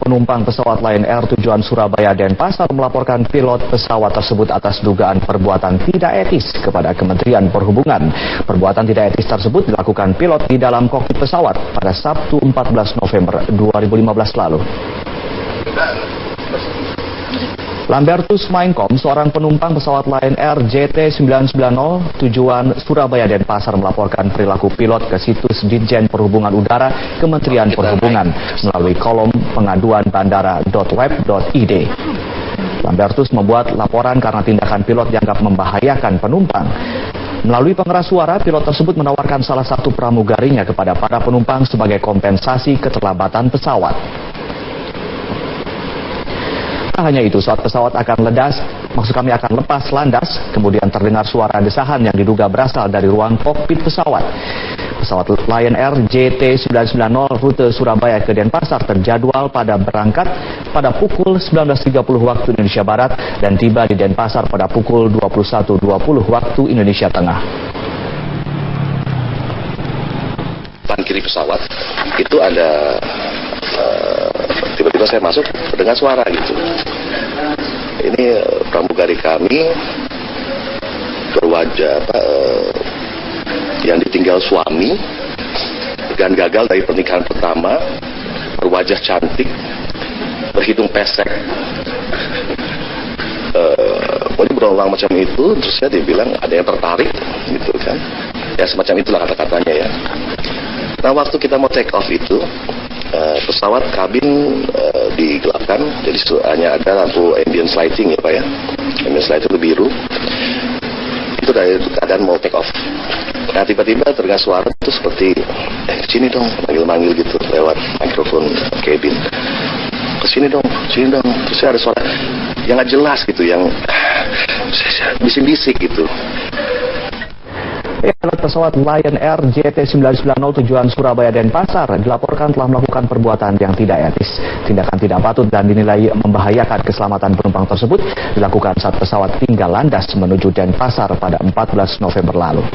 penumpang pesawat Lion Air tujuan Surabaya Denpasar melaporkan pilot pesawat tersebut atas dugaan perbuatan tidak etis kepada Kementerian Perhubungan. Perbuatan tidak etis tersebut dilakukan pilot di dalam kokpit pesawat pada Sabtu 14 November 2015 lalu. Lambertus Mainkom, seorang penumpang pesawat Lion Air JT990 tujuan Surabaya Denpasar melaporkan perilaku pilot ke situs Ditjen Perhubungan Udara Kementerian Perhubungan melalui kolom pengaduan bandara.web.id. Lambertus membuat laporan karena tindakan pilot dianggap membahayakan penumpang. Melalui pengeras suara, pilot tersebut menawarkan salah satu pramugarinya kepada para penumpang sebagai kompensasi keterlambatan pesawat. Tak hanya itu, saat pesawat akan lepas landas, kemudian terdengar suara desahan yang diduga berasal dari ruang kokpit pesawat. Pesawat Lion Air JT990 rute Surabaya ke Denpasar terjadwal berangkat pada pukul 19.30 waktu Indonesia Barat dan tiba di Denpasar pada pukul 21.20 waktu Indonesia Tengah. Depan kiri pesawat itu ada tiba-tiba saya masuk dengan suara gitu. Ini pramugari kami berwajah yang ditinggal suami dan gagal dari pernikahan pertama, berwajah cantik, berhidung pesek, pokoknya berulang macam itu. Terus saya dibilang ada yang tertarik gitu kan, ya semacam itulah kata-katanya ya. Nah waktu kita mau take off itu pesawat kabin digelapkan, jadi hanya ada lampu ambient lighting ya Pak ya, ambient lighting itu biru. Itu dari keadaan mau take off. Nah tiba-tiba terdengar suara itu seperti sini dong, manggil-manggil gitu lewat mikrofon kabin. Kesini dong. Terus ada suara yang nggak jelas gitu, yang bisik-bisik gitu. Pilot pesawat Lion Air JT990 tujuan Surabaya Denpasar dilaporkan telah melakukan perbuatan yang tidak etis. Tindakan tidak patut dan dinilai membahayakan keselamatan penumpang tersebut dilakukan saat pesawat tinggal landas menuju Denpasar pada 14 November lalu.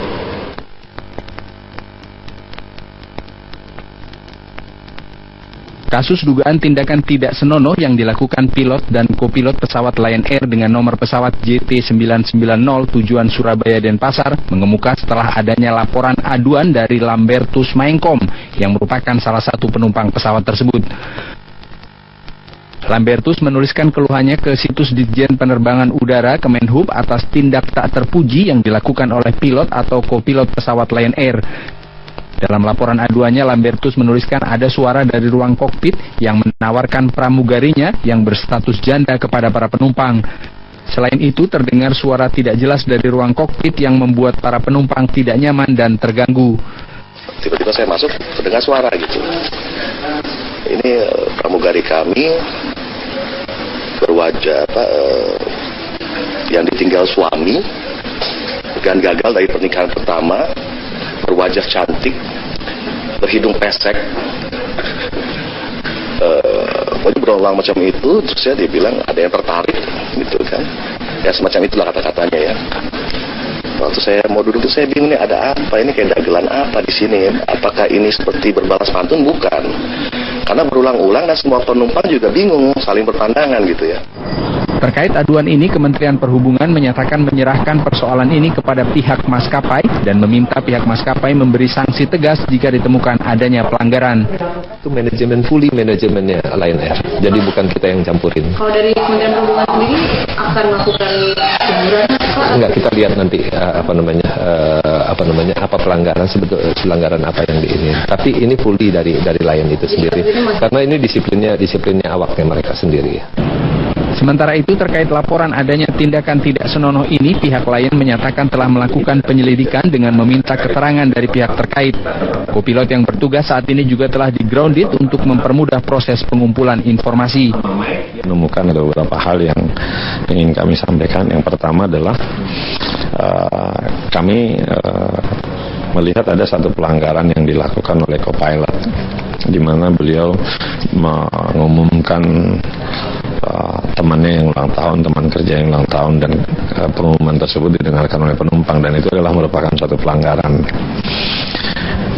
Kasus dugaan tindakan tidak senonoh yang dilakukan pilot dan kopilot pesawat Lion Air dengan nomor pesawat JT990 tujuan Surabaya Denpasar mengemuka setelah adanya laporan aduan dari Lambertus Mainkom yang merupakan salah satu penumpang pesawat tersebut. Lambertus menuliskan keluhannya ke situs Ditjen Penerbangan Udara Kemenhub atas tindak tak terpuji yang dilakukan oleh pilot atau kopilot pesawat Lion Air. Dalam laporan aduannya, Lambertus menuliskan ada suara dari ruang kokpit yang menawarkan pramugarinya yang berstatus janda kepada para penumpang. Selain itu, terdengar suara tidak jelas dari ruang kokpit yang membuat para penumpang tidak nyaman dan terganggu. Tiba-tiba saya masuk, terdengar suara gitu. Ini pramugari kami berwajah yang ditinggal suami dan gagal dari pernikahan pertama, berwajah cantik, berhidung pesek, pokoknya berulang macam itu. Terus saya dibilang ada yang tertarik gitu kan, ya semacam itulah kata-katanya ya. Waktu saya mau duduk itu saya bingung nih ada apa, ini kayak dagelan apa di sini, apakah ini seperti berbalas pantun? Bukan, karena berulang-ulang dan semua penumpang juga bingung, saling berpandangan gitu ya. Terkait aduan ini, Kementerian Perhubungan menyatakan menyerahkan persoalan ini kepada pihak maskapai dan meminta pihak maskapai memberi sanksi tegas jika ditemukan adanya pelanggaran. Itu manajemennya Lion Air, jadi bukan kita yang campurin. Kalau dari Kementerian Perhubungan sendiri akan melakukan teguran? Enggak, kita lihat nanti apa pelanggaran apa yang ini. Tapi ini fully dari Lion itu sendiri, karena ini disiplinnya awaknya mereka sendiri. Sementara itu, terkait laporan adanya tindakan tidak senonoh ini, pihak Lion menyatakan telah melakukan penyelidikan dengan meminta keterangan dari pihak terkait. Kopilot yang bertugas saat ini juga telah di-grounded untuk mempermudah proses pengumpulan informasi. Menemukan ada beberapa hal yang ingin kami sampaikan. Yang pertama adalah kami melihat ada satu pelanggaran yang dilakukan oleh co-pilot, di mana beliau mengumumkan temannya yang ulang tahun, teman kerja yang ulang tahun, dan pengumuman tersebut didengarkan oleh penumpang, dan itu adalah merupakan suatu pelanggaran.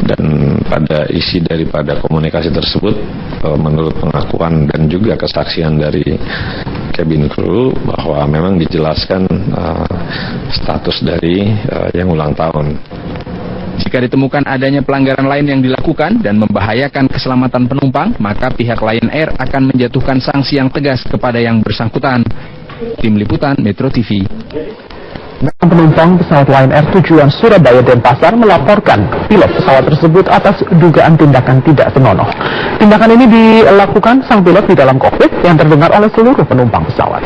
Dan pada isi daripada komunikasi tersebut, menurut pengakuan dan juga kesaksian dari cabin crew, bahwa memang dijelaskan status dari yang ulang tahun. Jika ditemukan adanya pelanggaran lain yang dilakukan dan membahayakan keselamatan penumpang, maka pihak Lion Air akan menjatuhkan sanksi yang tegas kepada yang bersangkutan. Tim Liputan Metro TV. Penumpang pesawat Lion Air tujuan Surabaya Denpasar melaporkan pilot pesawat tersebut atas dugaan tindakan tidak senonoh. Tindakan ini dilakukan sang pilot di dalam kokpit yang terdengar oleh seluruh penumpang pesawat.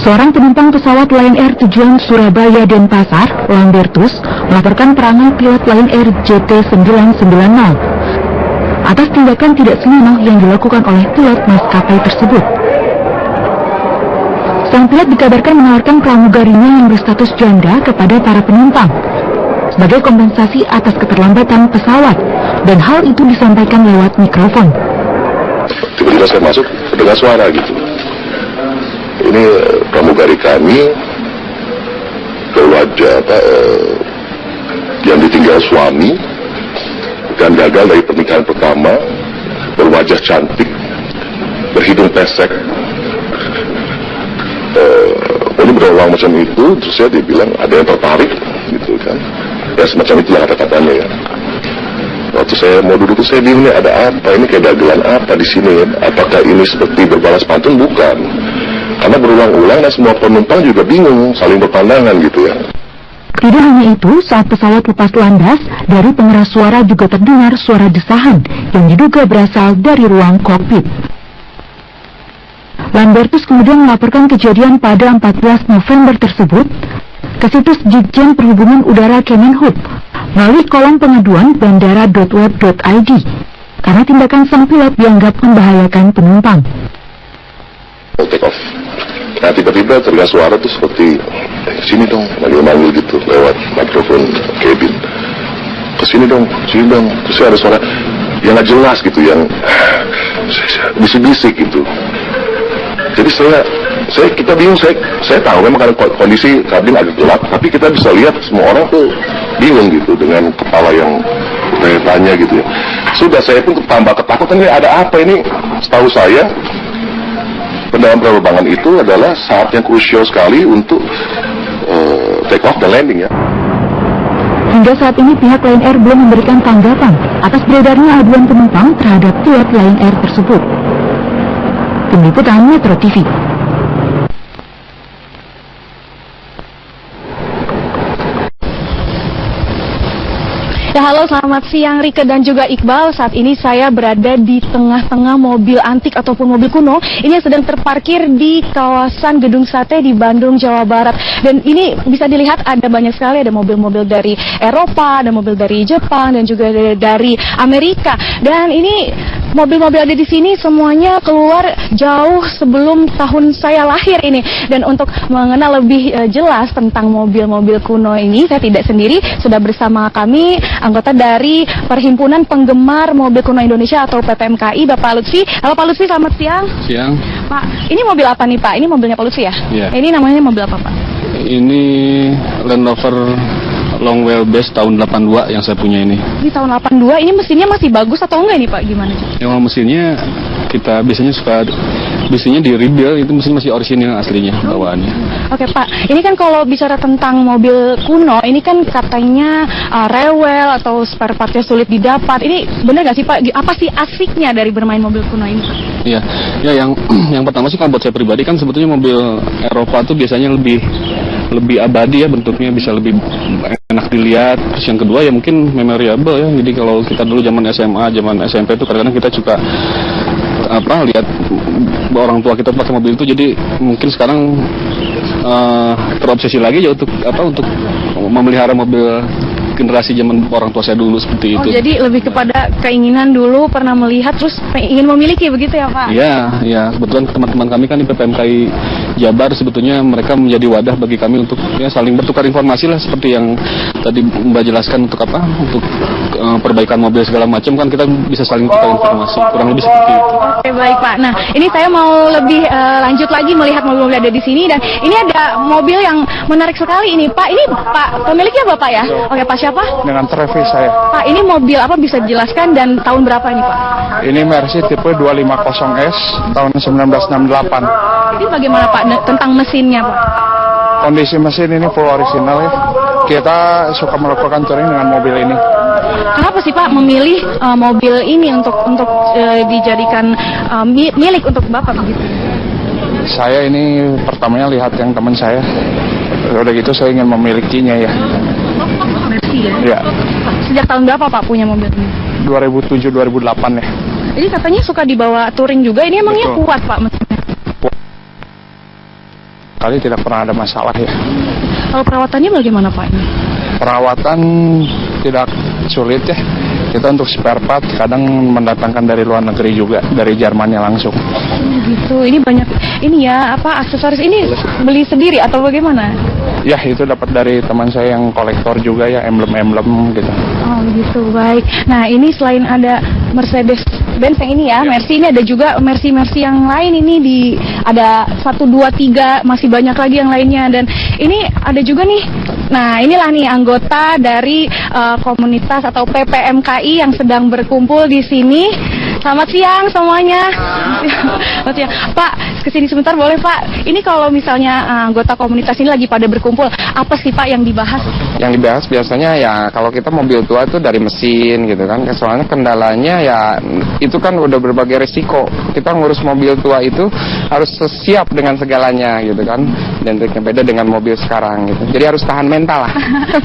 Seorang penumpang pesawat Lion Air tujuan Surabaya Denpasar, Lambertus, melaporkan perangai pilot Lion Air JT990 atas tindakan tidak senonoh yang dilakukan oleh pilot maskapai tersebut. Sang pilot dikabarkan menawarkan pramugarinya yang berstatus janda kepada para penumpang sebagai kompensasi atas keterlambatan pesawat, dan hal itu disampaikan lewat mikrofon. Tiba-tiba saya masuk, dengar suara gitu. Ini pramugari kami berwajah yang ditinggal suami dan gagal dari pernikahan pertama, berwajah cantik, berhidung pesek. Ini berulang macam itu, terus saya dibilang ada yang tertarik gitu kan, ya semacam itulah kata-katanya ya. Waktu saya mau duduk saya bingung, nih ada apa, ini kayak dagelan apa di sini, apakah ini seperti berbalas pantun? Bukan, karena berulang-ulang dan semua penumpang juga bingung, saling berpandangan gitu ya. Tidak hanya itu, saat pesawat lepas landas, dari pengeras suara juga terdengar suara desahan yang diduga berasal dari ruang kokpit. Lambertus kemudian melaporkan kejadian pada 14 November tersebut ke situs Ditjen Perhubungan Udara Kemenhub melalui kolom pengaduan bandara.web.id karena tindakan sang pilot dianggap membahayakan penumpang. Take off. Nah tiba-tiba terdengar suara tuh seperti sini dong, manggil-manggil gitu lewat mikrofon cabin. Kesini dong, sini dong. Terus ada suara yang nggak jelas gitu, yang bisik-bisik gitu. Jadi kita bingung, saya tahu memang karena kondisi kabin agak gelap, tapi kita bisa lihat semua orang tuh bingung gitu dengan kepala yang bertanya gitu ya. Sudah, saya pun tambah ketakutan, ini ada apa ini? Setahu saya, dalam penerbangan itu adalah saat yang krusial sekali untuk take off dan landing ya. Hingga saat ini pihak Lion Air belum memberikan tanggapan atas beredarnya aduan penumpang terhadap pilot Lion Air tersebut. Tim Liputan Metro TV. Ya, halo, selamat siang Rike dan juga Iqbal. Saat ini saya berada di tengah-tengah mobil antik ataupun mobil kuno. Ini yang sedang terparkir di kawasan Gedung Sate di Bandung, Jawa Barat. Dan ini bisa dilihat ada banyak sekali, ada mobil-mobil dari Eropa, ada mobil dari Jepang, dan juga dari Amerika. Dan ini mobil-mobil ada di sini semuanya keluar jauh sebelum tahun saya lahir ini. Dan untuk mengenal lebih jelas tentang mobil-mobil kuno ini, saya tidak sendiri, sudah bersama kami anggota dari Perhimpunan Penggemar Mobil Kuno Indonesia atau PPMKI, Bapak Lutfi. Halo Pak Lutfi, selamat siang. Siang. Pak, ini mobil apa nih Pak? Ini mobilnya Pak Lutfi ya? Iya. Ini namanya mobil apa Pak? Ini Land Rover long wheelbase tahun 82 yang saya punya ini. Di tahun 82, ini mesinnya masih bagus atau enggak nih Pak? Gimana? Yang mesinnya kita biasanya suka di rebuild, itu mesin masih orisinil aslinya bawaannya. Oke Pak, ini kan kalau bicara tentang mobil kuno, ini kan katanya rewel atau spare partnya sulit didapat. Ini benar nggak sih Pak? Apa sih asiknya dari bermain mobil kuno ini Pak? Iya, ya yang pertama sih kalau buat saya pribadi kan sebetulnya mobil Eropa tuh biasanya lebih abadi ya, bentuknya bisa lebih enak dilihat. Terus yang kedua ya mungkin memorable ya. Jadi kalau kita dulu zaman SMA, zaman SMP itu kadang-kadang kita suka lihat orang tua kita pakai mobil itu, jadi mungkin sekarang terobsesi lagi ya untuk memelihara mobil generasi zaman orang tua saya dulu seperti itu. Oh, jadi lebih kepada keinginan dulu pernah melihat terus ingin memiliki begitu ya Pak? Iya, kebetulan teman-teman kami kan di PPMKI Jabar sebetulnya mereka menjadi wadah bagi kami untuk ya saling bertukar informasi lah, seperti yang tadi Mbak jelaskan untuk apa, untuk perbaikan mobil segala macam kan kita bisa saling bertukar informasi, kurang lebih seperti itu. Oke, baik Pak. Nah, ini saya mau lebih lanjut lagi melihat mobil-mobil ada di sini, dan ini ada mobil yang menarik sekali ini Pak. Ini Pak pemiliknya Bapak ya? Oke, Pak siapa? Dengan Trevi saya. Pak, ini mobil apa, bisa dijelaskan dan tahun berapa ini Pak? Ini Mercy tipe 250S tahun 1968. Ini bagaimana Pak tentang mesinnya Pak? Kondisi mesin ini full original ya. Kita suka melakukan touring dengan mobil ini. Kenapa sih Pak memilih mobil ini untuk dijadikan milik untuk Bapak begitu? Saya ini pertamanya lihat yang teman saya. Udah gitu saya ingin memilikinya ya. Mercy ya? Ya. Sejak tahun berapa Pak punya mobil ini? 2007-2008 ya. Ini katanya suka dibawa touring juga. Ini emangnya Betul. kuat Pak mesinnya? Kali tidak pernah ada masalah ya. Kalau perawatannya bagaimana Pak ini? Perawatan tidak sulit ya. Kita untuk spare part kadang mendatangkan dari luar negeri juga, dari Jermannya langsung. Gitu. Ini banyak ini ya, apa aksesoris ini beli sendiri atau bagaimana? Ya itu dapat dari teman saya yang kolektor juga ya, emblem-emblem gitu. Oh gitu, baik. Nah ini selain ada Mercedes-Benz yang ini ya, Mercy, ini ada juga Mercy yang lain ini ada 1, 2, 3, masih banyak lagi yang lainnya, dan ini ada juga nih. Nah inilah nih anggota dari komunitas atau PPMKI yang sedang berkumpul di sini. Selamat siang semuanya. Selamat siang. Pak, kesini sebentar boleh Pak? Ini kalau misalnya anggota komunitas ini lagi pada berkumpul, apa sih Pak yang dibahas? Yang dibahas biasanya ya kalau kita mobil tua itu dari mesin gitu kan. Soalnya kendalanya ya itu kan udah berbagai resiko. Kita ngurus mobil tua itu harus siap dengan segalanya gitu kan. Dan beda dengan mobil sekarang gitu. Jadi harus tahan mental lah.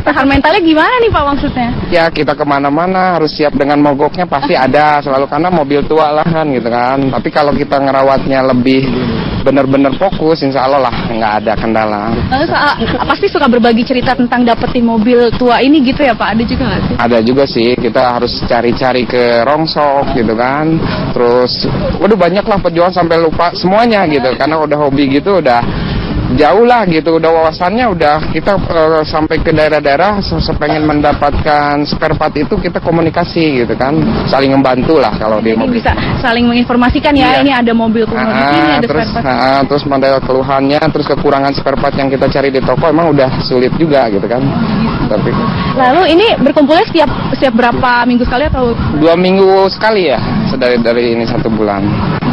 Tahan mentalnya gimana nih Pak maksudnya? Ya kita kemana-mana harus siap dengan mogoknya pasti ada selalu, karena mobil tua lah kan gitu kan. Tapi kalau kita ngerawatnya lebih benar-benar fokus, insya Allah lah nggak ada kendala. Lalu pasti suka berbagi cerita tentang dapetin mobil tua ini gitu ya Pak? Ada juga nggak sih? Ada juga sih, kita harus cari-cari ke rongsok gitu kan. Terus waduh banyak lah pejuang sampai lupa semuanya gitu, karena udah hobi gitu, udah jauh lah gitu, udah wawasannya udah kita sampai ke daerah-daerah pengen mendapatkan spare part itu kita komunikasi gitu kan, saling membantu lah kalau di mobil. Bisa saling menginformasikan ya, ini ada mobil kuno di sini, ada terus, spare part. terus model keluhannya, terus kekurangan spare part yang kita cari di toko emang udah sulit juga gitu kan. Tapi lalu ini berkumpulnya setiap berapa minggu sekali atau 2 minggu sekali ya, dari ini 1 bulan.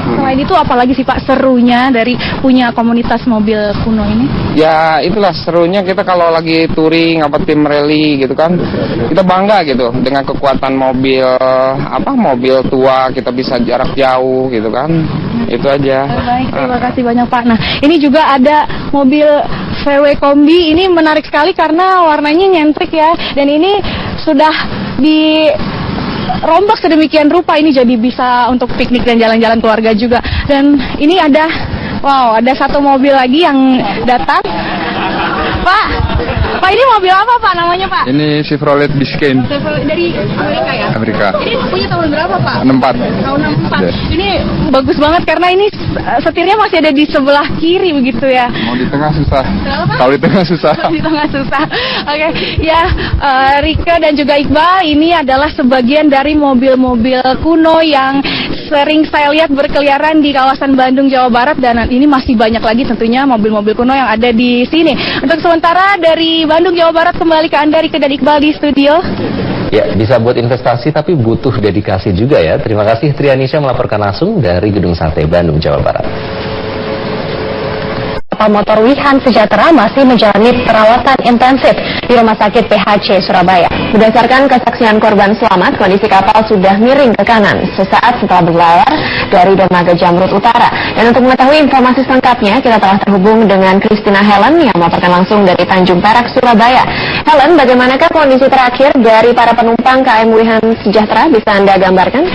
Selain itu apalagi sih Pak serunya dari punya komunitas mobil kuno ini? Ya itulah serunya kita kalau lagi touring apa tim rally gitu kan, kita bangga gitu dengan kekuatan mobil mobil tua, kita bisa jarak jauh gitu kan. Itu aja. Baik, terima kasih banyak Pak. Nah ini juga ada mobil VW Kombi, ini menarik sekali karena warnanya nyentrik ya, dan ini sudah rombak sedemikian rupa, ini jadi bisa untuk piknik dan jalan-jalan keluarga juga. Dan ini ada satu mobil lagi yang datang. Pak ini mobil apa Pak namanya Pak? Ini Chevrolet Biscayne. Dari Amerika ya? Amerika. Ini punya tahun berapa Pak? 64. Tahun 64. Yes. Ini bagus banget karena ini setirnya masih ada di sebelah kiri begitu ya. Mau di tengah susah. Kalau di tengah susah. Di tengah susah. Oke. Ya, Rika dan juga Iqbal, ini adalah sebagian dari mobil-mobil kuno yang sering saya lihat berkeliaran di kawasan Bandung, Jawa Barat, dan ini masih banyak lagi tentunya mobil-mobil kuno yang ada di sini. Untuk sementara dari Bandung, Jawa Barat, kembali ke Anda Rika dan Iqbal di studio. Ya, bisa buat investasi tapi butuh dedikasi juga ya. Terima kasih Trianisha melaporkan langsung dari Gedung Sate Bandung, Jawa Barat. Kapal motor Wihan Sejahtera masih menjalani perawatan intensif di Rumah Sakit PHC Surabaya. Berdasarkan kesaksian korban selamat, kondisi kapal sudah miring ke kanan sesaat setelah berlayar dari dermaga Jamrut Utara. Dan untuk mengetahui informasi selengkapnya, kita telah terhubung dengan Christina Helen yang melaporkan langsung dari Tanjung Perak, Surabaya. Helen, bagaimanakah kondisi terakhir dari para penumpang KM Wihan Sejahtera? Bisa Anda gambarkan?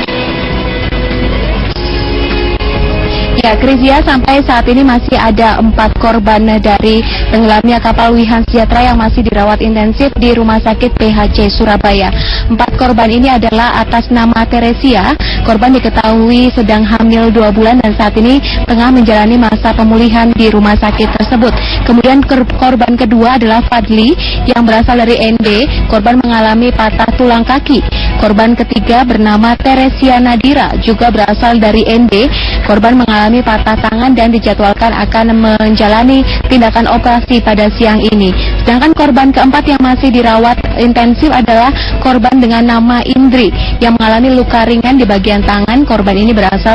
Ya, Krisia, sampai saat ini masih ada 4 korban dari tenggelamnya kapal Wihan Sejahtera yang masih dirawat intensif di Rumah Sakit PHC Surabaya. 4 korban ini adalah atas nama Teresia, Korban diketahui sedang hamil 2 bulan dan saat ini tengah menjalani masa pemulihan di rumah sakit tersebut. Kemudian korban kedua adalah Fadli yang berasal dari ND. Korban mengalami patah tulang kaki. Korban ketiga bernama Teresia Nadira, juga berasal dari ND. Korban mengalami patah tangan dan dijadwalkan akan menjalani tindakan operasi pada siang ini. Sedangkan korban keempat yang masih dirawat intensif adalah korban dengan nama Indri yang mengalami luka ringan di bagian tangan. Korban ini berasal